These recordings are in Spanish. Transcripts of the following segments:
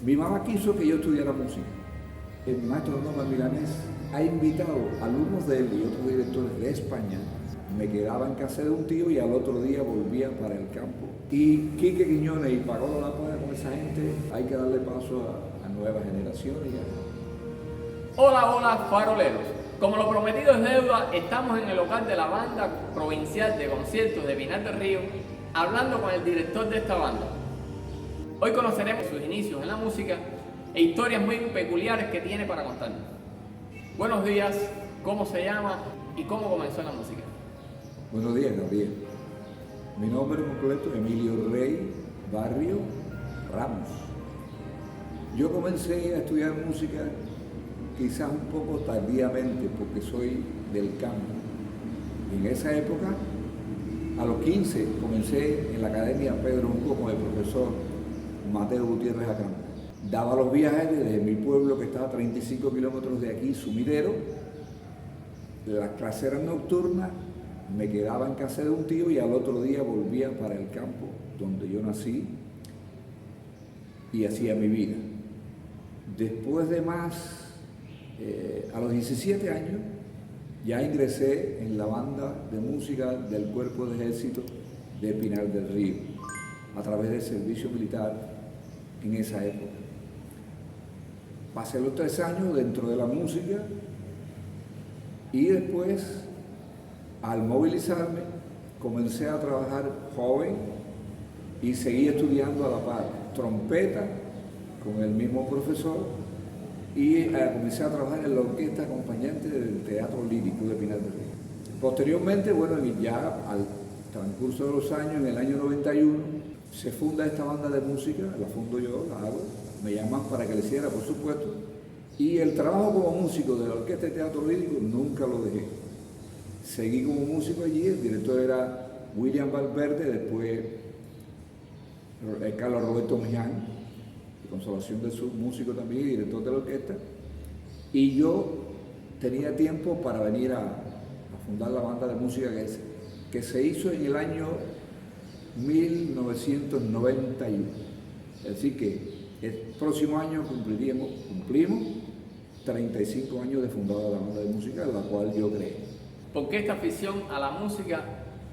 Mi mamá quiso que yo estudiara música. El maestro Norman Milanés ha invitado alumnos de él y otros directores de España. Me quedaba en casa de un tío y al otro día volvía para el campo. Y Quique Quiñones y Paco La Puebla, con esa gente, hay que darle paso a nuevas generaciones. Hola, hola, faroleros. Como lo prometido es deuda, estamos en el local de la banda provincial de conciertos de Pinar del Río, hablando con el director de esta banda. Hoy conoceremos sus inicios en la música e historias muy peculiares que tiene para contarnos. Buenos días, ¿cómo se llama y cómo comenzó en la música? Buenos días, Gabriel. Mi nombre completo es Emilio Rey Barrio Ramos. Yo comencé a estudiar música quizás un poco tardíamente porque soy del campo. Y en esa época, a los 15, comencé en la Academia Pedro Hugo con el profesor Mateo Gutiérrez Acampo. Daba los viajes desde mi pueblo, que estaba a 35 kilómetros de aquí, Sumidero. Las clases eran nocturnas, me quedaba en casa de un tío y al otro día volvía para el campo donde yo nací y hacía mi vida. Después de a los 17 años, ya ingresé en la banda de música del Cuerpo de Ejército de Pinar del Río, a través del servicio militar en esa época. Pasé los 3 años dentro de la música y después, al movilizarme, comencé a trabajar joven y seguí estudiando a la par trompeta con el mismo profesor y comencé a trabajar en la orquesta acompañante del Teatro Lírico de Pinar del Río. Posteriormente, bueno, ya al transcurso de los años, en el año 91, se funda esta banda de música, la fundo yo, la hago, me llaman para que le hiciera, por supuesto, y el trabajo como músico de la orquesta de Teatro Lírico nunca lo dejé. Seguí como músico allí, el director era William Valverde, después Carlos Roberto Miján, de Consolación de su músico también, director de la orquesta, y yo tenía tiempo para venir a fundar la banda de música que se hizo en el año 1991. Es decir que el próximo año cumplimos 35 años de fundada la banda de música, la cual yo creé. ¿Por qué esta afición a la música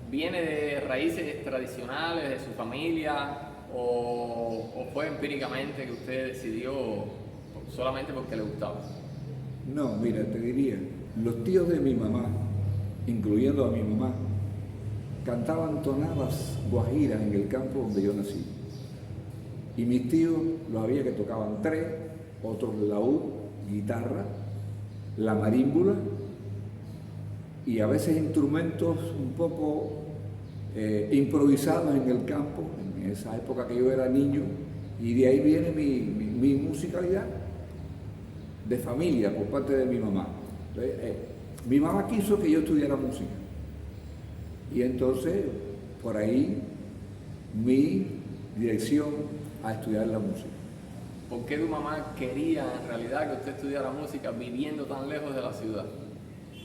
viene de raíces tradicionales de su familia o fue empíricamente que usted decidió solamente porque le gustaba? No, mira, te diría, los tíos de mi mamá, incluyendo a mi mamá, cantaban tonadas guajiras en el campo donde yo nací. Y mis tíos los había que tocaban tres, otros laúd, guitarra, la marímbula y a veces instrumentos un poco improvisados en el campo, en esa época que yo era niño, y de ahí viene mi musicalidad de familia por parte de mi mamá. Entonces, mi mamá quiso que yo estudiara música y entonces por ahí mi dirección a estudiar la música. ¿Por qué tu mamá quería en realidad que usted estudiara música viviendo tan lejos de la ciudad?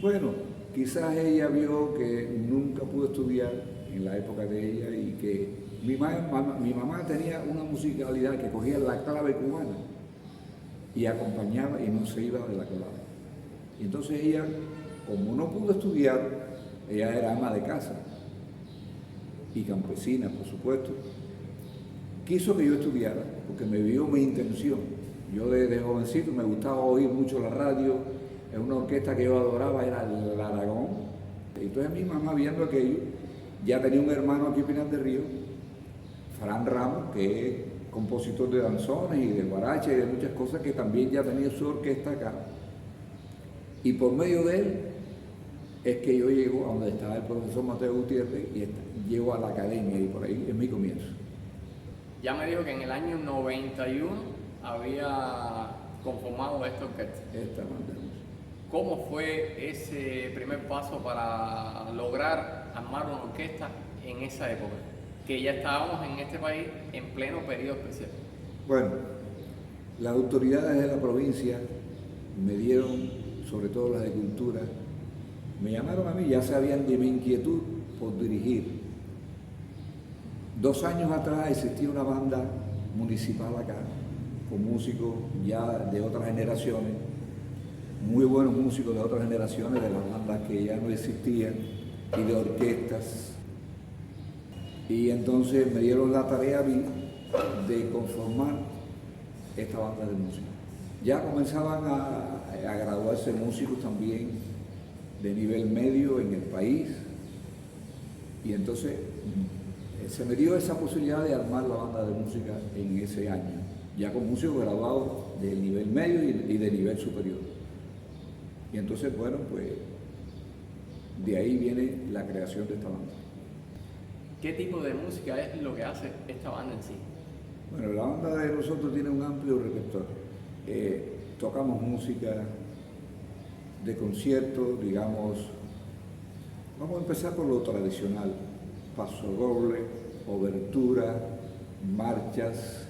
Bueno, quizás ella vio que nunca pude estudiar en la época de ella y que mi mamá tenía una musicalidad que cogía la clave cubana y acompañaba y no se iba de la clave. Y entonces ella, como no pudo estudiar, ella era ama de casa y campesina, por supuesto, quiso que yo estudiara porque me vio mi intención. Yo desde jovencito me gustaba oír mucho la radio, en una orquesta que yo adoraba era el Aragón. Entonces mi mamá, viendo aquello, ya tenía un hermano aquí en Pinar del Río, Fran Ramos, que es compositor de danzones y de guaracha y de muchas cosas, que también ya tenía su orquesta acá. Y por medio de él es que yo llego a donde estaba el profesor Mateo Gutiérrez y llego a la academia y por ahí es mi comienzo. Ya me dijo que en el año 91 había conformado esta orquesta. Esta banda. ¿Cómo fue ese primer paso para lograr armar una orquesta en esa época? Que ya estábamos en este país en pleno periodo especial. Bueno, las autoridades de la provincia me dieron, sobre todo las de cultura, me llamaron a mí, ya sabían de mi inquietud por dirigir. 2 años atrás existía una banda municipal acá con músicos ya de otras generaciones, muy buenos músicos de otras generaciones, de las bandas que ya no existían y de orquestas. Y entonces me dieron la tarea a mí de conformar esta banda de música. Ya comenzaban a graduarse músicos también de nivel medio en el país, y entonces se me dio esa posibilidad de armar la banda de música en ese año, ya con músicos graduados del nivel medio y de nivel superior. Y entonces, bueno, pues de ahí viene la creación de esta banda. ¿Qué tipo de música es lo que hace esta banda en sí? Bueno, la banda de nosotros tiene un amplio repertorio. Tocamos música de concierto, digamos, vamos a empezar por lo tradicional: paso doble, obertura, marchas,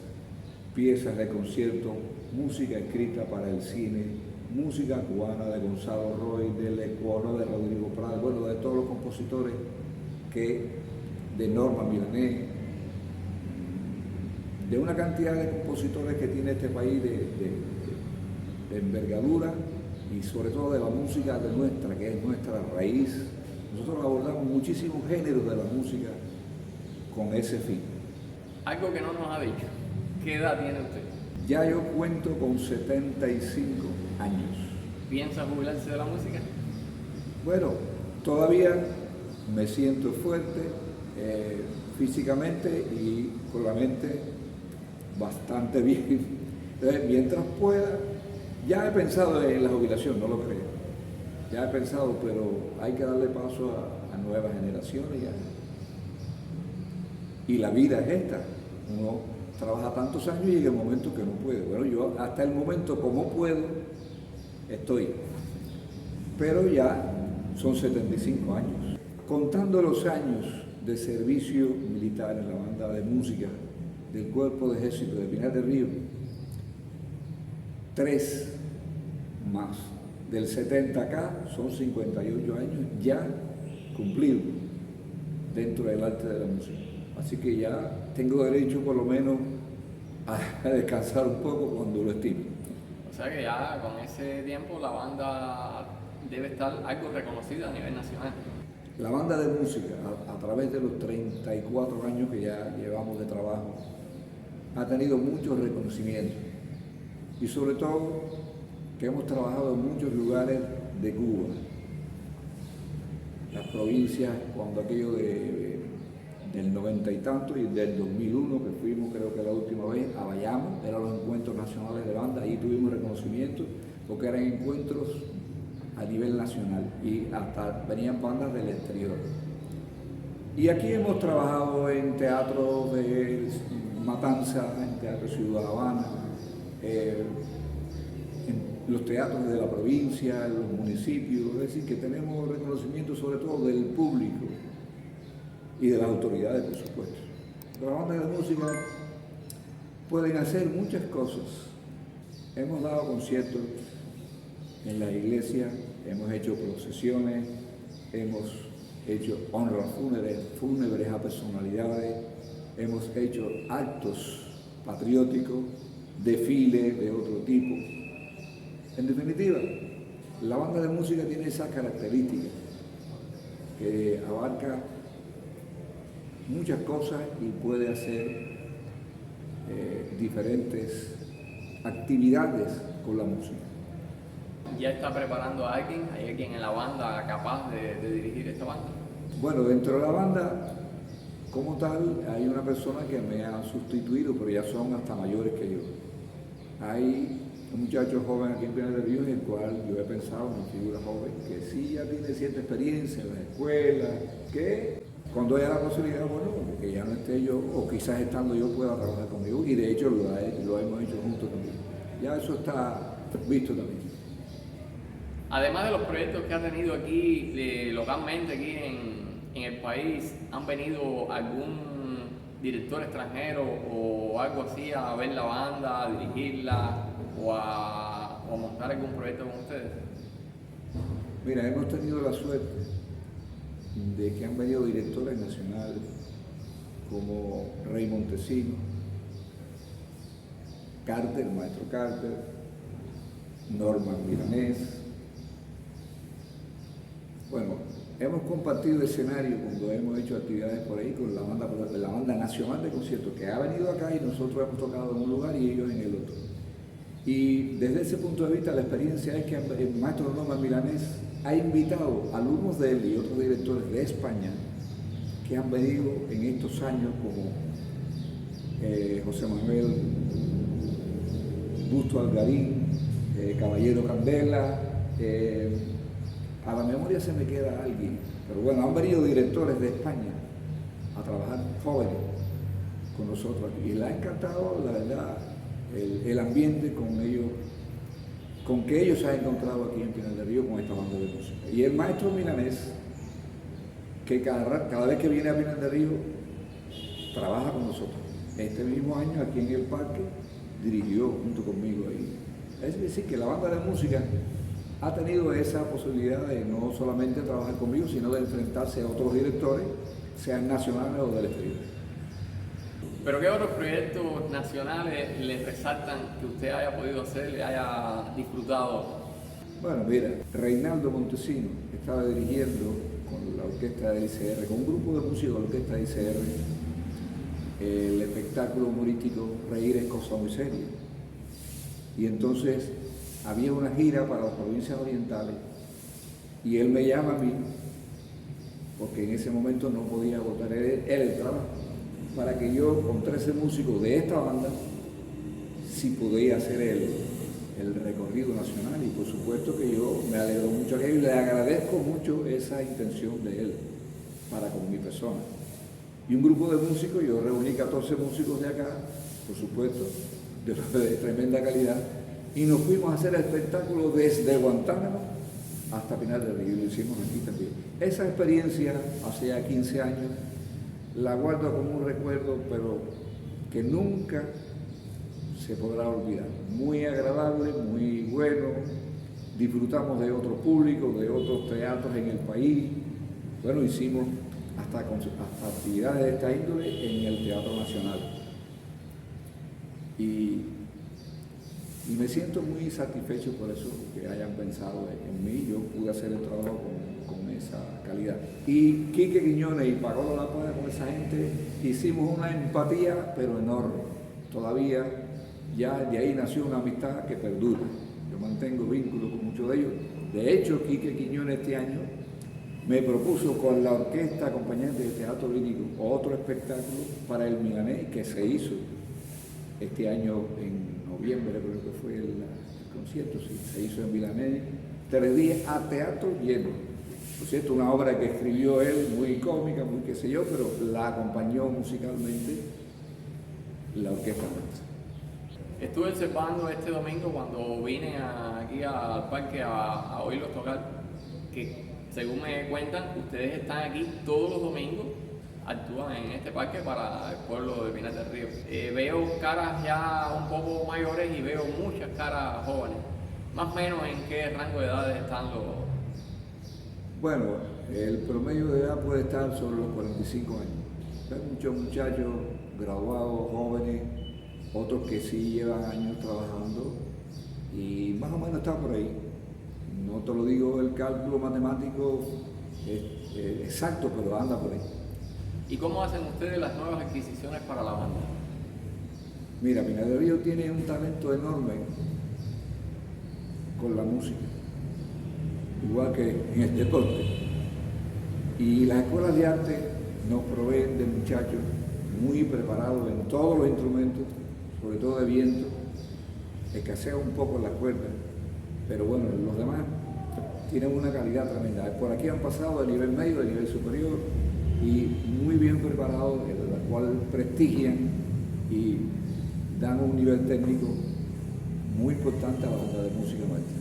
piezas de concierto, música escrita para el cine, música cubana de Gonzalo Roy, del ecuano de Rodrigo Prado, bueno, de todos los compositores de Norma Milanés, de una cantidad de compositores que tiene este país de envergadura, y sobre todo de la música de nuestra, que es nuestra raíz. Nosotros abordamos muchísimos géneros de la música con ese fin. Algo que no nos ha dicho, ¿qué edad tiene usted? Ya yo cuento con 75 años. ¿Piensa jubilarse de la música? Bueno, todavía me siento fuerte físicamente y con la mente bastante bien. Entonces, mientras pueda, ya he pensado en la jubilación, no lo creo. Ya he pensado, pero hay que darle paso a nuevas generaciones y la vida es esta. Uno trabaja tantos años y llega un momento que no puede. Bueno, yo hasta el momento, como puedo, estoy. Pero ya son 75 años. Contando los años de servicio militar en la banda de música del Cuerpo de Ejército de Pinar del Río, 3 más del 70 acá, son 58 años ya cumplidos dentro del arte de la música. Así que ya tengo derecho por lo menos a descansar un poco cuando lo estime. O sea que ya con ese tiempo la banda debe estar algo reconocida a nivel nacional. La banda de música, a través de los 34 años que ya llevamos de trabajo, ha tenido muchos reconocimientos, y sobre todo que hemos trabajado en muchos lugares de Cuba, las provincias, cuando aquello del 90 y tanto y del 2001, que fuimos, creo que la última vez, a Bayamo, eran los encuentros nacionales de banda, ahí tuvimos reconocimiento porque eran encuentros a nivel nacional y hasta venían bandas del exterior. Y aquí hemos trabajado en teatro de Matanza, en Teatro Ciudad Habana, en los teatros de la provincia, en los municipios, es decir, que tenemos reconocimiento sobre todo del público y de las autoridades, por supuesto. Las bandas de música pueden hacer muchas cosas. Hemos dado conciertos en la iglesia, hemos hecho procesiones, hemos hecho honras fúnebres a personalidades, hemos hecho actos patrióticos, desfiles de otro tipo. En definitiva, la banda de música tiene esas características que abarca muchas cosas y puede hacer diferentes actividades con la música. ¿Ya está preparando a alguien? ¿Hay alguien en la banda capaz de dirigir esta banda? Bueno, dentro de la banda, como tal, hay una persona que me ha sustituido, pero ya son hasta mayores que yo. Hay un muchacho joven aquí en Pinar del Río, en el cual yo he pensado, una figura joven, que sí ya tiene cierta experiencia en la escuela, que cuando haya la posibilidad, bueno, que ya no esté yo, o quizás estando yo pueda trabajar conmigo, y de hecho lo hemos hecho juntos también. Ya eso está visto también. Además de los proyectos que ha tenido aquí localmente, aquí en el país, ¿han venido algún director extranjero o algo así a ver la banda, a dirigirla o a montar algún proyecto con ustedes? Mira, hemos tenido la suerte de que han venido directores nacionales como Rey Montesino, Carter, el maestro Carter, Norman Milanés. Bueno, hemos compartido escenario cuando hemos hecho actividades por ahí con la banda nacional de conciertos que ha venido acá y nosotros hemos tocado en un lugar y ellos en el otro. Y desde ese punto de vista la experiencia es que el maestro Norman Milanés ha invitado a alumnos de él y otros directores de España que han venido en estos años, como José Manuel Busto Algarín, Caballero Candela, a la memoria se me queda alguien, pero bueno, han venido directores de España a trabajar jóvenes con nosotros aquí y les ha encantado, la verdad, el ambiente con que ellos se han encontrado aquí en Pinar del Río con esta banda de música. Y el maestro Milanés, que cada vez que viene a Pinar del Río, trabaja con nosotros. Este mismo año, aquí en el parque, dirigió junto conmigo ahí. Es decir, que la banda de música ha tenido esa posibilidad de no solamente trabajar conmigo, sino de enfrentarse a otros directores, sean nacionales o del exterior. ¿Pero qué otros proyectos nacionales le resaltan que usted haya podido hacer, le haya disfrutado? Bueno, mira, Reinaldo Montesino estaba dirigiendo con la orquesta del ICR, con un grupo de músicos de la orquesta del ICR, el espectáculo humorístico Reír es cosa muy seria. Y entonces había una gira para las provincias orientales y él me llama a mí, porque en ese momento no podía agotar él el trabajo, para que yo, con 13 músicos de esta banda, sí podía hacer el recorrido nacional. Y por supuesto que yo me alegro mucho a él y le agradezco mucho esa intención de él para con mi persona. Y un grupo de músicos, yo reuní 14 músicos de acá, por supuesto, de tremenda calidad, y nos fuimos a hacer el espectáculo desde Guantánamo hasta Pinar del Río, y lo hicimos aquí también. Esa experiencia, hace ya 15 años, la guardo como un recuerdo, pero que nunca se podrá olvidar. Muy agradable, muy bueno, disfrutamos de otros públicos, de otros teatros en el país. Bueno, hicimos hasta actividades de esta índole en el Teatro Nacional. Y me siento muy satisfecho por eso, que hayan pensado en mí. Yo pude hacer el trabajo con esa calidad. Y Quique Quiñones y Paolo Lapada, con esa gente, hicimos una empatía, pero enorme. Todavía ya de ahí nació una amistad que perdura. Yo mantengo vínculos con muchos de ellos. De hecho, Quique Quiñones este año me propuso con la orquesta acompañante de Teatro Lírico otro espectáculo para el Milanés que se hizo este año en noviembre, creo que fue el concierto, sí, se hizo en Milanés, 3 días a teatro lleno. Por cierto, una obra que escribió él, muy cómica, muy qué sé yo, pero la acompañó musicalmente la orquesta nuestra. Estuve observando este domingo cuando vine aquí al parque a oírlos tocar, que según me cuentan, ustedes están aquí todos los domingos, actúan en este parque para el pueblo de Pinar del Río. Veo caras ya un poco mayores y veo muchas caras jóvenes. Más o menos, ¿en qué rango de edades están los...? Bueno, el promedio de edad puede estar sobre los 45 años. Hay muchos muchachos graduados, jóvenes, otros que sí llevan años trabajando y más o menos está por ahí. No te lo digo el cálculo matemático exacto, pero anda por ahí. ¿Y cómo hacen ustedes las nuevas adquisiciones para la banda? Mira, Pinar del Río tiene un talento enorme con la música, igual que en el deporte. Y las escuelas de arte nos proveen de muchachos muy preparados en todos los instrumentos, sobre todo de viento. Escasea un poco en las cuerdas, pero bueno, los demás tienen una calidad tremenda. Por aquí han pasado de nivel medio, de nivel superior, y muy bien preparados, en la cual prestigian y dan un nivel técnico muy importante a la banda de música nuestra.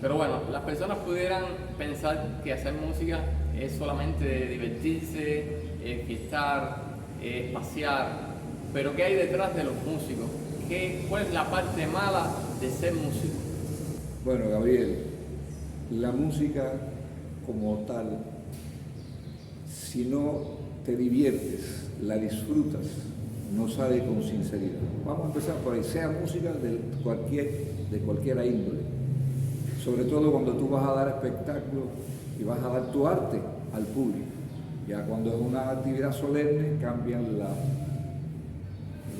Pero bueno, las personas pudieran pensar que hacer música es solamente divertirse, fiestar, pasear, pero ¿qué hay detrás de los músicos? ¿Cuál es la parte mala de ser músico? Bueno, Gabriel, la música como tal, si no te diviertes, la disfrutas, no sale con sinceridad. Vamos a empezar por ahí, sea música de cualquier índole. Sobre todo cuando tú vas a dar espectáculos y vas a dar tu arte al público. Ya cuando es una actividad solemne cambian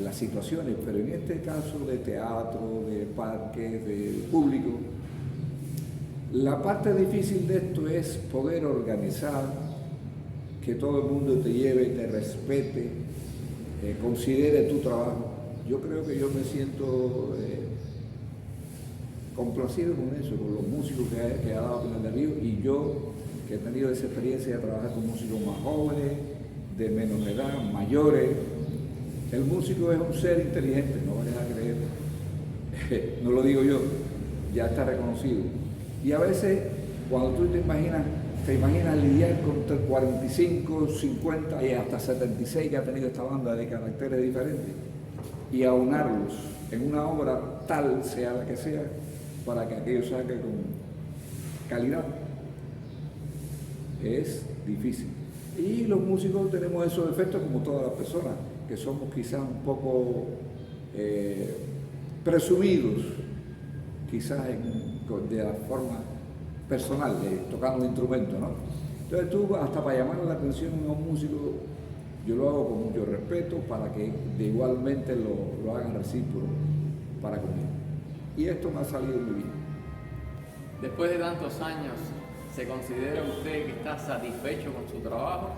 las situaciones, pero en este caso de teatro, de parques, de público, la parte difícil de esto es poder organizar, que todo el mundo te lleve, te respete, considere tu trabajo. Yo creo que yo me siento complacido con eso, con los músicos que ha dado Pinar del Río, y yo que he tenido esa experiencia de trabajar con músicos más jóvenes, de menos edad, mayores. El músico es un ser inteligente, no vayas a creer, no lo digo yo, ya está reconocido. Y a veces, cuando tú te imaginas lidiar con 45, 50 y hasta 76 que ha tenido esta banda de caracteres diferentes, y aunarlos en una obra tal, sea la que sea, para que aquello salga con calidad, es difícil. Y los músicos tenemos esos defectos como todas las personas, que somos quizás un poco presumidos, quizás de la forma personal, tocando un instrumento, ¿no? Entonces tú, hasta para llamar la atención a un músico, yo lo hago con mucho respeto para que igualmente lo hagan recíproco para conmigo. Y esto me ha salido muy bien. Después de tantos años, ¿se considera usted que está satisfecho con su trabajo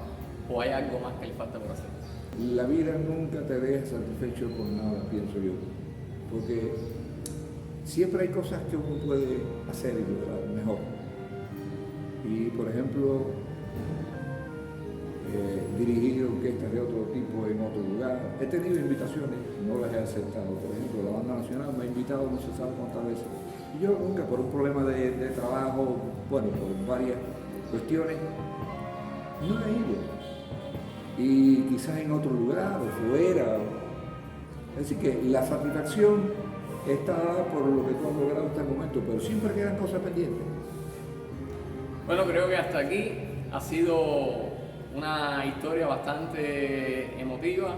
o hay algo más que le falta por hacer? La vida nunca te deja satisfecho por nada, pienso yo, porque siempre hay cosas que uno puede hacer y lograr mejor. Y por ejemplo, dirigir orquestas de otro tipo en otro lugar. He tenido invitaciones, no las he aceptado. Por ejemplo, la Banda Nacional me ha invitado no se sabe cuántas veces. Y yo nunca, por un problema de trabajo, bueno, por varias cuestiones, no he ido. Y quizás en otro lugar o fuera. Es decir, que la satisfacción está dada por lo que tú has logrado hasta el momento, pero siempre quedan cosas pendientes. Bueno, creo que hasta aquí ha sido una historia bastante emotiva.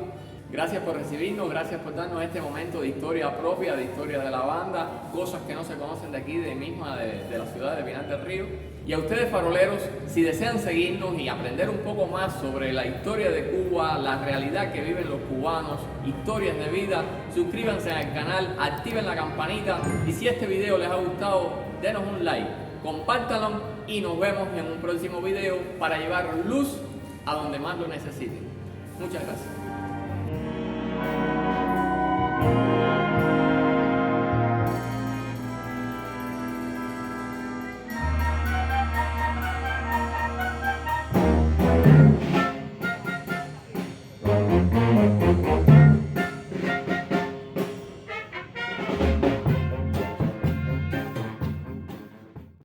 Gracias por recibirnos, gracias por darnos este momento de historia propia, de historia de la banda, cosas que no se conocen de aquí, de la ciudad de Pinar del Río. Y a ustedes, faroleros, si desean seguirnos y aprender un poco más sobre la historia de Cuba, la realidad que viven los cubanos, historias de vida, suscríbanse al canal, activen la campanita y si este video les ha gustado, denos un like, compártanlo y nos vemos en un próximo video para llevar luz a donde más lo necesiten. Muchas gracias.